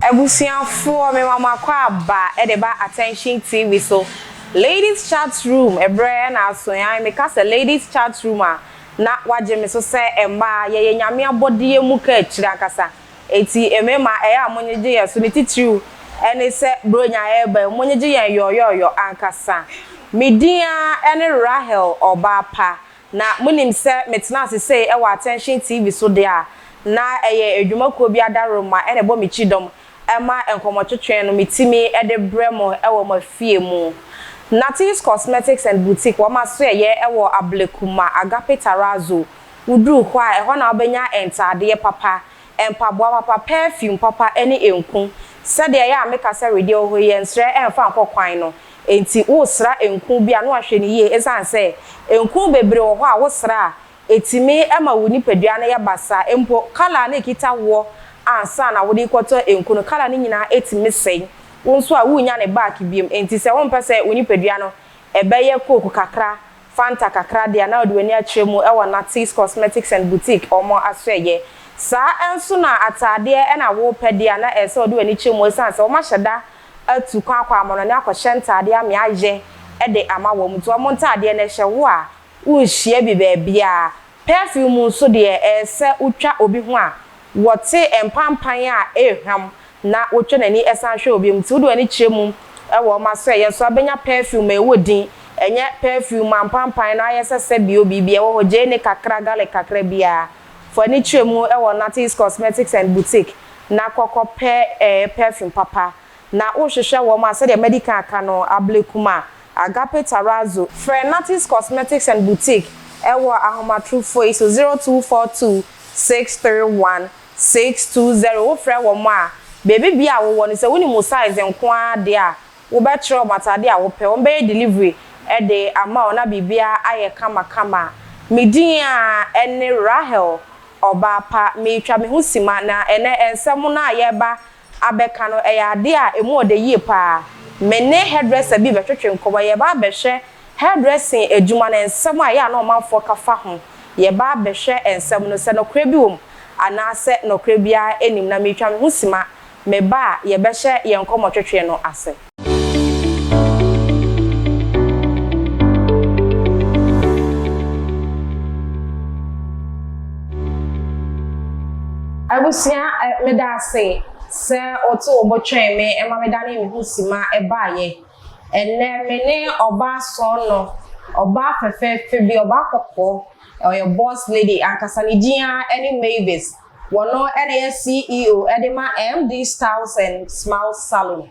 Ebusiafo me mama kwa ba e de ba Attention TV so ladies chat room ebre na asoyan me ka se ladies chat room a na waje me so se emma ye nyame abode emu ka akira kasa eti emema e ya monyeje ye so ne titiriu ene se bronya e ba monyeje ye yoyoyo ankasa media ene Rahel Obapa na munim se metena se e wa Attention TV so de a na eye edwumako bi adaroma ene bo michidom ema enkomotwetwe no mitimi e de bremo e wo mafie mu Natis Cosmetics and Boutique wo maso eye e wo Ablekuma Agape Tarazo uduru kwa e ho na obenya entade papa empaboa papa perfume papa ene enku sede ya ameka se radio ho ye nsre emfa nkokwan no enti wo sra enku bia no ahwe ni ye esanse enku bebre wo ho a wo sra etimi ema woni padua na ya basa empo kala na ekita wo ansa na wodi kwoto enku no kala ni nyina etimi sen wonso a wunya ne back biem enti se won pese woni padua no ebeye coke kakra fanta kakra dia na odi wani atremu e wona Natis Cosmetics and Boutique omo asoye sa enso na atade e na wo padia na ese odi wani tremu esanse wo maheda atu kwa amono ne akohye ntade ame aje e de ama wo mtu omo ntade ne hye wo a unhie bi baabia perfume so de ese utwa obi ho a wote empampan a ehwam na wotwe nani esan hwe obi mtu do ani kyeremu e wo maso ye so abenya perfume e wodin enye perfume ampampan na ayese bi obi bia wo hoje ne kakra gale kakra bia fo ani kyeremu e wo Natis Cosmetics and Boutique na kokope perfume papa na wo hwehwe wo ma se de medical aka no Ablekuma Agape Tarazo for Natis Cosmetics and Boutique ewo ahomatru foi so 0242 631 620 wo frɛ wo mo a baby bia wo woni se woni mo size nko ade a wo be kire matade a wo pɛ wo be delivery e de ama ona bibia aye kama medin a ene Rahel Obapa me twa me ho sima na ene ensem na ayeba abeka no ade a emu ode yie pa mene hairdresser bi betwetwe nkoba ye ba behwe hairdressing edwuma na ensem a ya na omanfo kafa ho ye ba behwe ensem no se no kra bi wom ana se no kra bia enim na metwa me ho sima me ba ye behwe ye nkomotwetwe no ase abusia me da say se oto obotwen me ema me da na me ho sima e ba ye ene me ne oba so no oba fefefe bi oba kokko your boss lady ankasa ni dia any Mavis wono ene CEO edema MD Styles and Smile Salon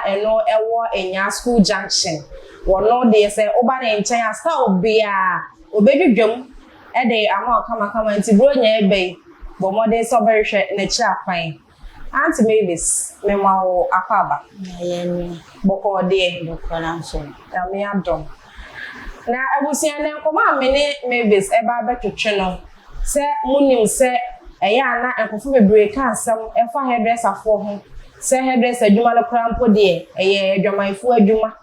eno ewo enya school junction wono de se oba na nchen asa obia obedwedwam ede ama kama nti bro nya ebe bo mode so berhwe na kira kwan Auntie Mavis me ma wo akwaba ye ni boko de boko na so ya me adom na abusia na nkoma amene Mavis e ba betwetwe no se munim se eya na enkofo bebre ka asam efa hairdresser fo ho se hairdresser adwuma no krampo de eye adwamanfo adwuma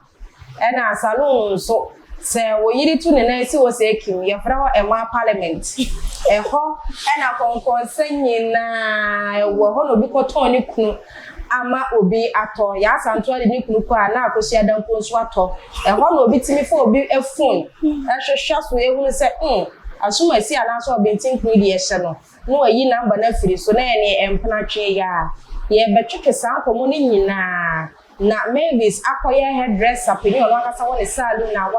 e na salon so se wo yiri tu ne na si wo se ekim ye fra ho ema parliament eho e na konkonsenyi na wo ho no bi ko ton ni kunu ama obi ato ya santo de ni kunu kwa na akosi adampo nso ato eho no obi timi fo obi phone ehwehwa so ehunu se asuma si ana so obi tin kunu de ehye no no ayi number na firi so na ene empana twe ya ye betweke sankomo ni nyina na Mavis akoye hairdresser peni ono akasa woni salon na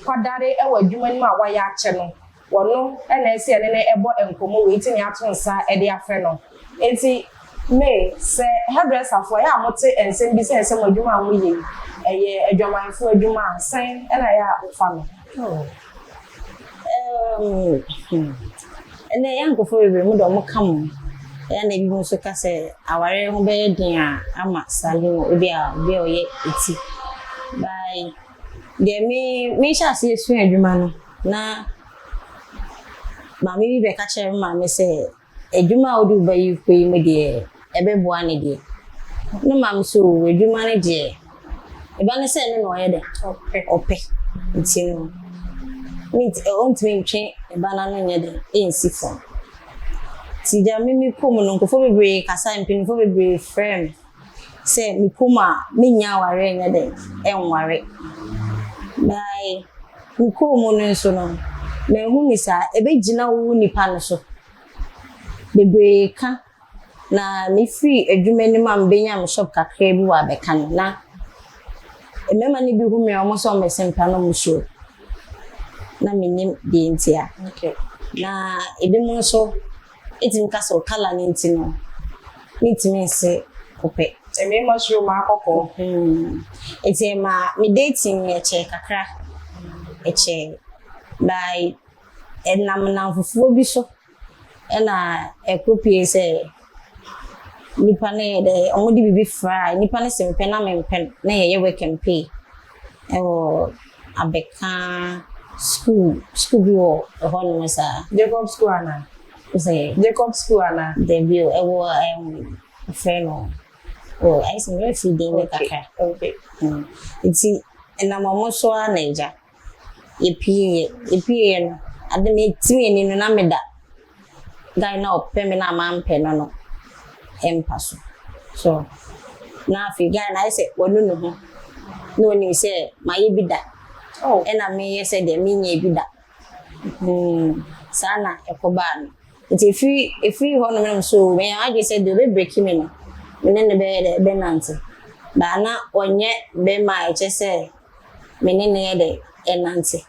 kwadare ewa adwuma ni ma waya ache no wono ena esi ene ne ebo enkomo we tini ato nsa e de afe no enti me se hairdresser fo ya mote ensem bi se ensem adwuma amu ye eye adwamanfo adwuma sen ena ya ofa no ene yango fo bebre mu do mo kam ya na bi mo so ka se aware ho be din a ama salon obi a be oye eti bye de me sha se esu adwuma no na mama bi be ka chere mama se adwuma odi ba yi koi me de ebe boa ne de no mama so adwuma ne de e ba ne se ne no ye de ope enti no meet on twin twen e ba na no nye de ensi fo ti ja mimi kom no nkofo bebre kasa mpinfo bebre frame say me kuma me nya ware nya de enware bai me kuma no so no me hu ni sa ebegina wo nipa no so bebre ka na me free adwuma ni ma mbenya me shop kakra bi wa beka no na emema ni bi hu me omo so me sempa no mo so na me nim de ntia okay na ebi mo so etim ka so kala ni ntino ni timi se kope eme mushroom akoko eti ma me dating e che kakra e che by enam na fufuo bi so na e kopie se nipa ne de omodi bibi fry nipa ne se mpe na me mpe na ye work and pay e wo abeka school bi wo ho no sa Jacob school ana say Jacob school ana debut e wo friend oh I say very feeding me kaka okay iti na mama so anaija epie no ade me timi ni no na meda guy na ope me na ma mpe no empaso so na fi guy na I say wonu no ho no ni say maye bi da oh ena me ye say de me nya bi da sana ekoba no iti free ho no me so me I say de be break me no menene be nante ba na onye be ma eche se menene ye de enante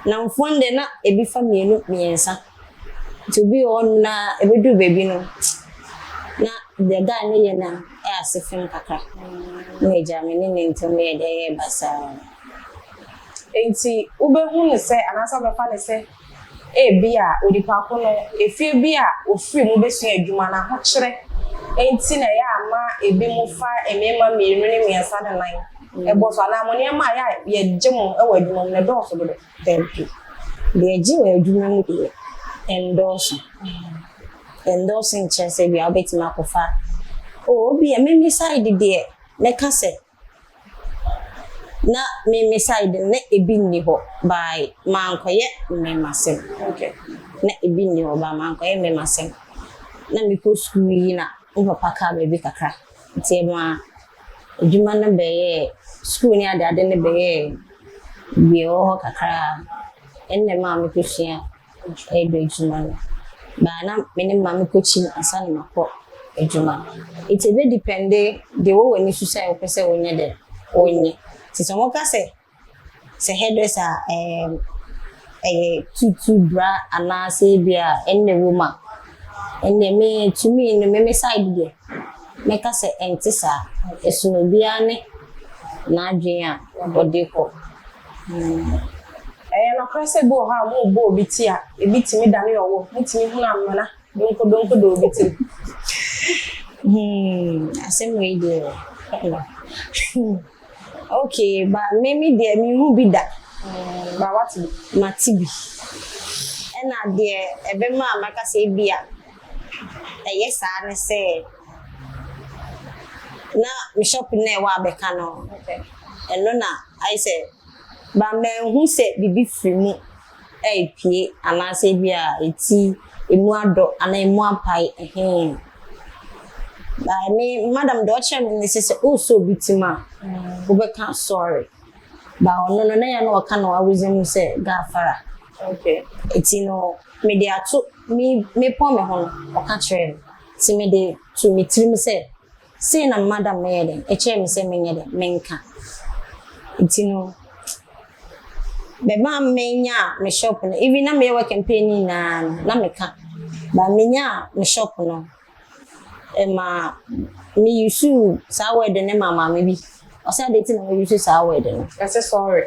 na mfonde na ebi famienu miensa to be on na ebedu baby no na the guy ne ye na e asefem kakra na eja menene ntome ye de basa enti ubehu ne se anasa be fa ne se e bia odipa ko no efie bia ofiri mu besu adwuma na ho kire enti na ya ama ebi mu fa emema mienu ne miensa de nan ebo so na mo ne ma ya ye gemu e wadwuma ne do so do thank you de eji wa adwuma mu de endorsing chese bia obeti makofa obi e me side de meka se na me side ne ebi ni ho by mankoye me masem okay na ebi ni ho ba mankoye me masem na me ko school yi na papa ka be bi kakra tie ma adwuma na be ye school ni ade ne be ye bi o kakra enne ma me ko hia e do adwuma no ba na me ne ma me ko chi asa na mako adwuma it be depende de wo wani su sai o pese wonye de onye ti so mo ka se hairdresser tutu bra ana se bia enne woman enne me to me no me side de me ka se entisa esuno bia ne na adwen a body ko no krese bo ha mo bo biti a ebiti mi dane owo mutimi hu na amana donko do biti asem we de okay ba me de mi hu bi da ba wati matibi ena de ebe ma maka se bia yes ne se na mi shop na wa beka no okay eno na I say ba me hu se bibi free mu pie ana se bia eti emu ado ana emu apai ba me madam do che me se o so bitima wo beka sorry ba ono no na ya no ka no awuzem se gafara okay eti no me de ato me pon me ho no o ka kire ti me de to me trim se na madam me yede e che me se me yede menka eti no be ma menya me shop no even na me work campaign na me ka ba menya me shop no e ma me yusu sa word ne mama me bi o say dey tin me yusu sa word no I say sorry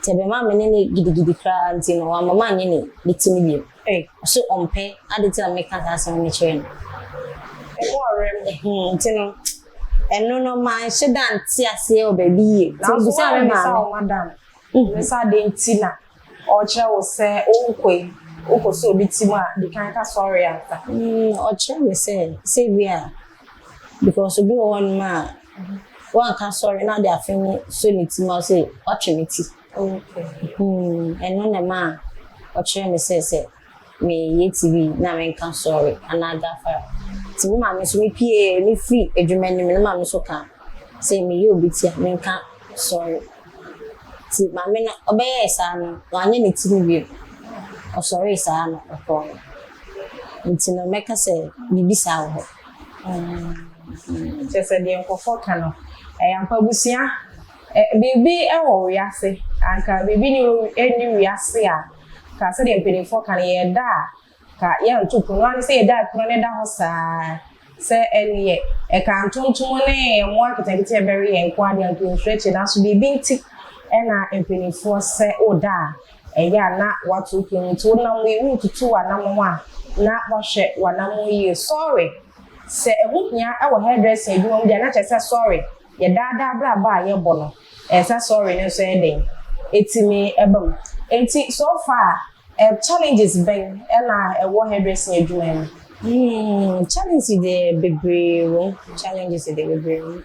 te be ma me ne gidigidi kra nti no wa mama nye ne litimi bi so ompe ade tin me ka sa me chere no e mo orem nti no eno no man shedan ti ase o baby ye na so sa me madam me sa de ntina o che wo se o ko so bitimo a de kan ka sorry anta o che me say bia because obi won ma one can sorry na dey afin so ni ti ma say o trinity okay eno na ma o che me say me ye tv na me can sorry ana gafara ti mo ma me so me pie me free adwuma ni me ma me so ka say me yo bitia me nka sorry ti ma me no obeye sa no anye ne ti ni bi o sorry sa no ko nti no meka say bibi sa wo Just a dear for cano. I am Pabusia. Baby, I will yase. Anka baby, you any yasia. Cassidy penny for can ye da. Ka young to one say that Proneda Hosa. Say any a canton to money and one can get a berry and quadrian to stretch it as to be binty. And I penny for say oh da. And ya not what to plan to know we want to 2 and number 1. Not wash it 1 number sorry. Say a woman, our hairdresser, you won't get not sorry. Your dada bra by your bono. As a sorry, no saying. It's me a bum. Ain't it so far? Challenges been and I a war hairdressing a dream. Challenges the baby room. Challenges the baby room.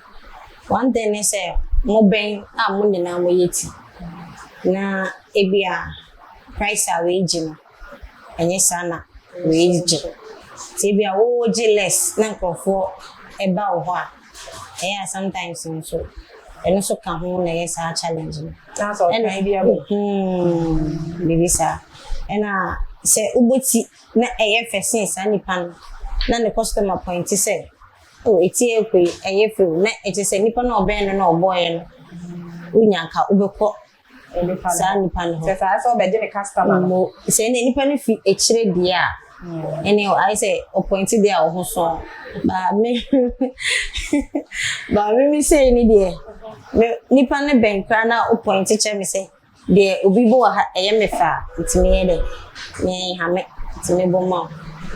One thing is a mobile, I'm on the name yet. Na ebia price are waging. And yes, Anna, waging. Tibia o jealous na nkofo eba wo ho a sometimes so eno so ka ho na yes a challenge that's all and bia bibi sa ena se uboti na fese sa nipa no na ne customer point say oh eti ekwe fe na eti se nipa na oben na oboy no unya ka ubekọ sa nipa no se sa so be je customer mo se ne nipa no fi echire dia anyway, I say appointed there also. But me say ni there. Nipa ne bank na appointed che me say there obi bo ha me fa ntimi ye de. Me ha me ntimi bo ma.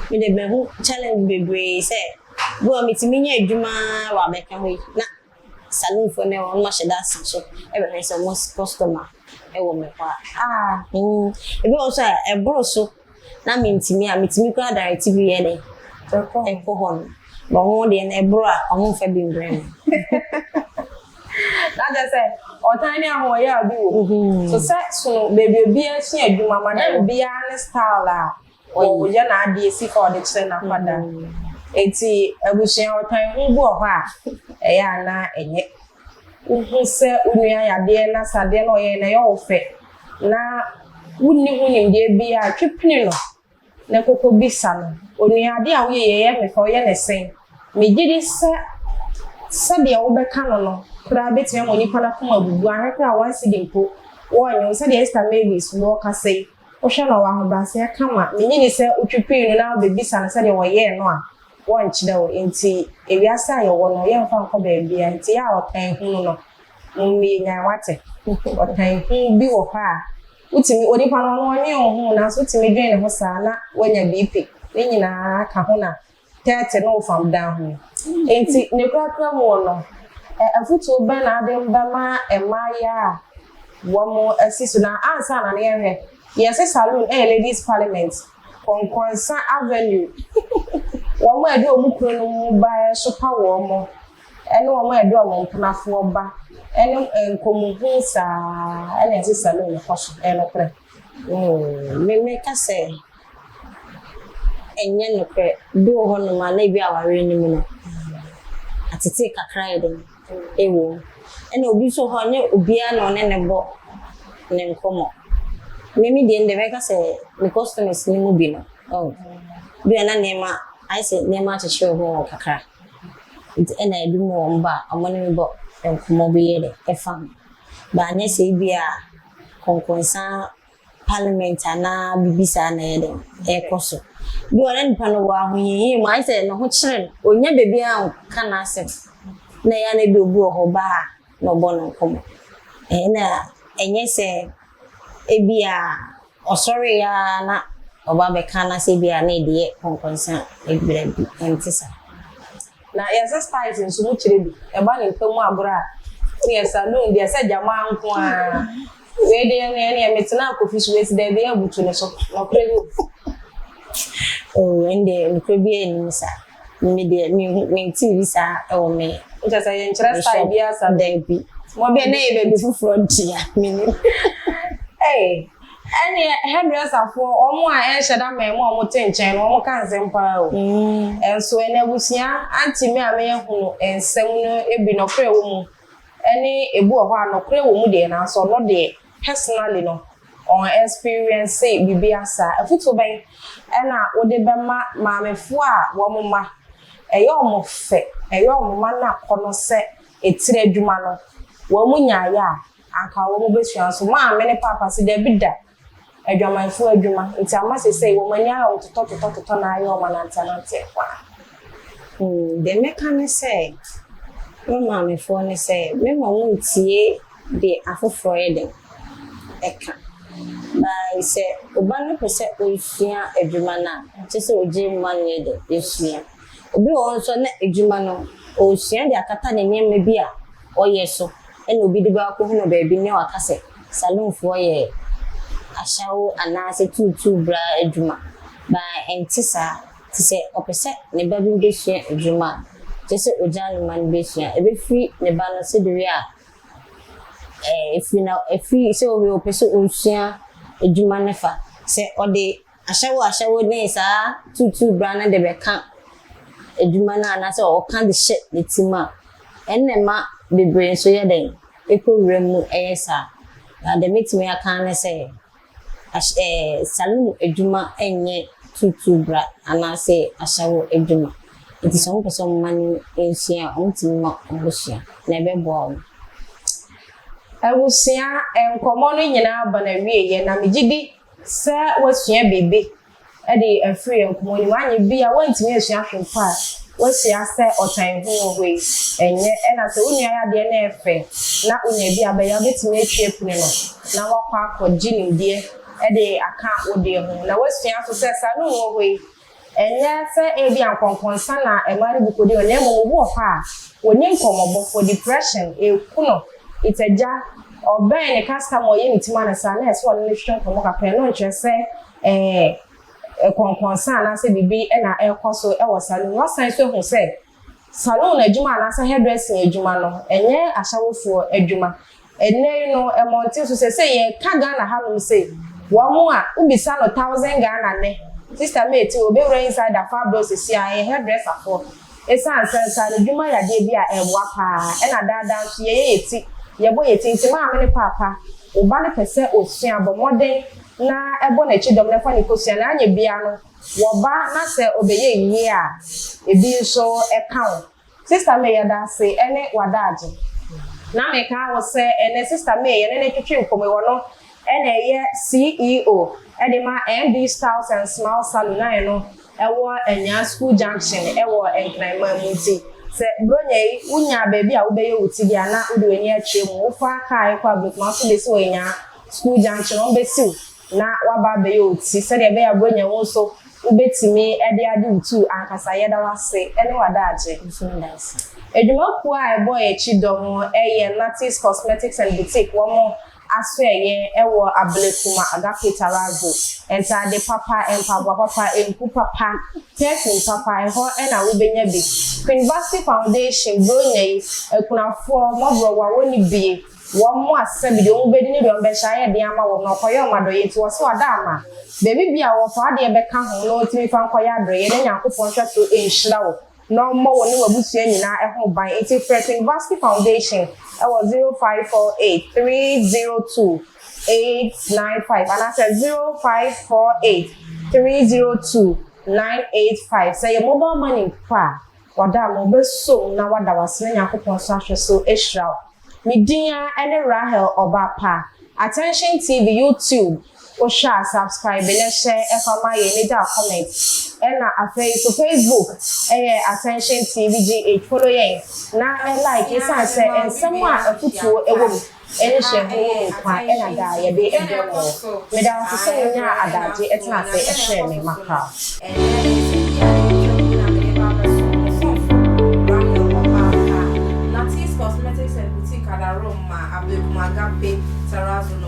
Me de be hu challenge bebre say bo me ntimi nya adwuma wa be kan we na salon for ne on ma sheda so e be say most customer e wo me kwa e be also e bro so na mitimi kwa direct bi ye de ko hon bo ho de na ebro a omo fa bi ngrem na just say o tan ni aho ya bi wo so so baby bi a si adwuma ma na bi a ne style a o ya na ade si for the chin na kwada enti abusia o tan hu bu ho a e ya na enye hu se unua ya de na sade no ye na ye ofe na wuni de bi a twepini no na koko bisa no onuade a wo ye me fa ye ne sen me gidi se de wo be ka no kura betia mo nipa na kuma bubu ahekra wan sidimpo wo nyo se de Esther Mavis no ka sei wo hwe na wa ho ba se kama me nyini se utwepini no na be bisa no se de wo ye no a wo nchide wo enti ewiase aye wo no ye mfa nko ba bia enti ya o kan hu no me nya wate o kan hu bi wo ha utimi onipa no onye ohun na so utimi dwen ne ho saa na wanya BP ne nyina ka ho na tete no from down ho enti ne kwakra mo no afutu ba na ade mba ma emaya wo mo asisu na ansa na ne yehwe yes salon ladies parliament konkonsa avenue wo mo ade omukro no mu ba so pa wo mo ene wo mo ade o mo mpnafo ba ene nkomuhu sa ene ase salon no koso ene kre me ka se enye no kre do ho no ma na bi aware ni mu no atete kakra ede ewo ene obi so ho ne obi a no ne bo ne nkomo me de ende me ka se me customers ni mu bi no oh bi na nema I say nema to show ho kakra ene edu mo mba amone me bo nkomo bi ye de efam ba nya se bia konkonsa parliament ana bibisa na ye de ekoso bi ora nipa no wa ho yi mo I say no ho kire onya bebi a kana se na ya na bi obu ho ba no bo no nkomo na enye se ebia osori ya na oba be kana se bia na de konkonsa ebira bi entisa na yes spice nso mu kire bi e ba ne ntamu abura ni salon dia se jama nko a we de ne metina kofisu we se de be abutu ne so no previ oh ende ni prebi ni sa mi de mi TV sa o me nja sa yen kire style bia sa de bi mo be na e be fufuro ntia mi ni Any hairdresser for omo a e sheda me mo omo te nchen no omo kan sempa o. Enso ene busia anti me a me hunu ensem no ebi no kre wo mu. Any ebu ho a no kre wo mu de na so no de personally no on experience say bibi asa afuto ben ena wo de be ma me fo a wo mo ma eyo omo fe eyo omo ma na kono se etire adwuma no wo mu nya ya aka wo mo besua so ma me ne papa se de bida adwuma fu adwuma nti ama se say wo manya a toto na ayo ma na ntanante kwa de meka say mama me fo ne say me ma wo ntie de afoforo ye de eka by say oba no pese osua adwuma na tese oje manye de esua obi won so na adwuma no osua de akata ne nyem bi a oye so ena obi de ba ko hu no ba bi ne wakase salon fo ye ashawo anase tutu bra adwuma ba entisa tise opese ne ba bi besua adwuma tese ojalo man besua ebe free ne ba no se de a if you say we opese osua adwuma ne fa se ode ashawo ne sa tutu bra na de be kan adwuma na anase o kan de shit the tima enema bebre so ye den ekowura mu eyesa na de metimi aka ne se salon adwuma enye tutu bra anase ashawo adwuma it is some person man ensia ontimi obusia na ebe bo awusia enkomo no nyina aba na wieye na megidi se wasua bebe e de afri enkomo ni wanye bia wantimi asua hwempa wasia se otan ho hoi enye na se unia ya de na efe na unia bia ba ya betimi atwe pune no na wakwa akọji nimdie e de aka wode ho na wasia so se sa no ho hoi enye se e bia nkonkonsa na emari bukodi o na mo wo fa oni nkomo for depression e kuno itaja oben ne customer ye mitima na sa na so ne hwehwe nkomo kapẹ no nche se konkonsa na se bibi na ekoso e wo salon no san so hu se salon adwuma na se hairdressing adwuma no enye ashawofo adwuma enne no emonti so se ye ka Ghana ha no se wo mu a ubisa no 1000 Ghana ne sister mate obe ro inside the fabulous si a hairdresser for esa ansa adwuma ya de bi a ewa pa e na dada so ye yeti ye bo yeti nti ma me ne papa oba ne pese osua bo modern na ebo na chi dom na fa ni kosua na anya bia no wo ba na se obeye yi a ebi so e kan sister me ya da se ene wadaje na me ka wo se ene sister me ye ne twetwe nkomo wo no ene ye CEO e de ma MD Styles and Smile Salon na no ewo enya school junction ewo enkran ma munti se bronyei unya baby a ubeye wuti dia na ude weni atwe mu ufa kai kwa break ma so besi wenya school junction on besi na waba beye wuti se de be ya bronya wo so ubetimi ede ade wutu ankasa yeda wase ene wadaje edwuma ku a ebo ye chidom eye Natis Cosmetics and Boutique wo mo asweye ewo ablekuma agape tarazo enta de papa empabwa papa enku papa perfume papa eho ena wo benya bi University Foundation bronyei ekunafo mobro wa woni bi wo mo asabi de wo bedi ni do mbe sha ye de ama wo no koyo mado ye ti wo so ada ama bebi bia wo fa de be ka ho no timi fa nkoya adroye ne nyankopon hwa so enhira wo no mo wo ni wabusua nyina eho ban eti University Foundation I was 0548-302-895 and I said 0548-302-985. Say your mobile money pa wada mo be so na wada wasene yakopon so ahwe so ehra. Midia ene Rahel Obapa. Attention TV YouTube. Osha subscribe and share FMI any da comment. Ena afei so Facebook Attention TVGH follow yen na like isa say ensem a afutuo ewo ene hye ho kwa ena da ye de ebo me da so say nya adaje etna say ehwe me maka Natis Cosmetics and Boutique at Roma, Abel Magape, Tarazo.